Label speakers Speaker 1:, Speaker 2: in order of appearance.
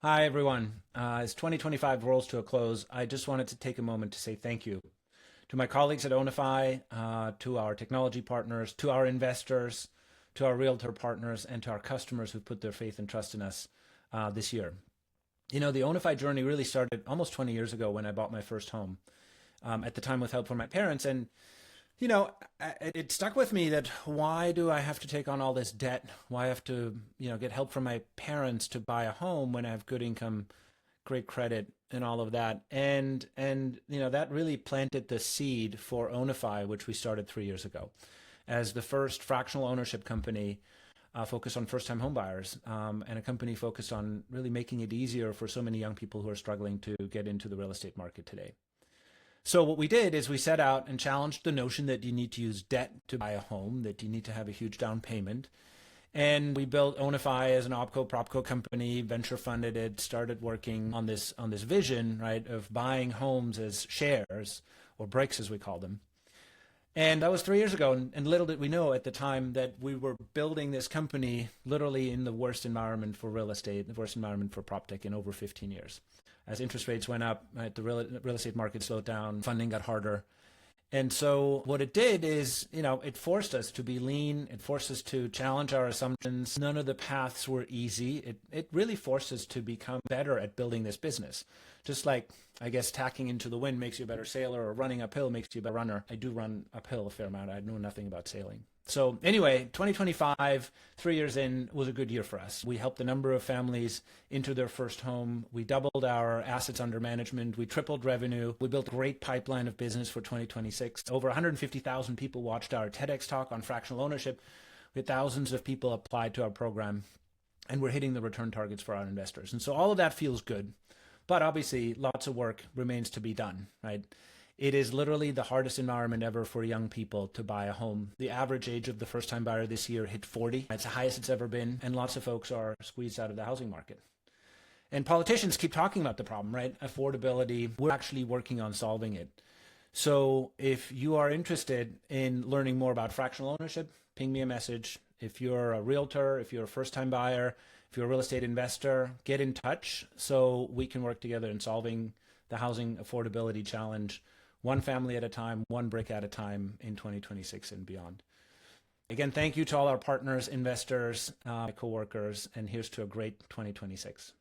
Speaker 1: Hi, everyone. As 2025 rolls to a close, I just wanted to take a moment to say thank you to my colleagues at Ownify, to our technology partners, to our investors, to our realtor partners, and to our customers who put their faith and trust in us this year. You know, the Ownify journey really started almost 20 years ago when I bought my first home, at the time with help from my parents. And you know, it stuck with me that why do I have to take on all this debt? Why have to, get help from my parents to buy a home when I have good income, great credit, and all of that? And that really planted the seed for Ownify, which we started 3 years ago, as the first fractional ownership company focused on first-time homebuyers, and a company focused on really making it easier for so many young people who are struggling to get into the real estate market today. So what we did is we set out and challenged the notion that you need to use debt to buy a home, that you need to have a huge down payment. And we built Ownify as an opco propco company, venture funded it, started working on this vision, right, of buying homes as shares or breaks as we call them. And that was 3 years ago, and little did we know at the time that we were building this company literally in the worst environment for real estate, the worst environment for prop tech in over 15 years. As interest rates went up, right, the real estate market slowed down, funding got harder. And so what it did is, it forced us to be lean. It forced us to challenge our assumptions. None of the paths were easy. It really forced us to become better at building this business. Just like, I guess, tacking into the wind makes you a better sailor, or running uphill makes you a better runner. I do run uphill a fair amount. I know nothing about sailing. So anyway, 2025, 3 years in, was a good year for us. We helped a number of families into their first home. We doubled our assets under management. We tripled revenue. We built a great pipeline of business for 2026. Over 150,000 people watched our TEDx talk on fractional ownership. We had thousands of people applied to our program, and we're hitting the return targets for our investors. And so all of that feels good. But obviously, lots of work remains to be done, right? It is literally the hardest environment ever for young people to buy a home. The average age of the first-time buyer this year hit 40. It's the highest it's ever been, and lots of folks are squeezed out of the housing market. And politicians keep talking about the problem, right? Affordability. We're actually working on solving it. So if you are interested in learning more about fractional ownership, ping me a message. If you're a realtor, if you're a first-time buyer, if you're a real estate investor, get in touch so we can work together in solving the housing affordability challenge, one family at a time, one brick at a time, in 2026 and beyond. Again, thank you to all our partners, investors, coworkers, and here's to a great 2026.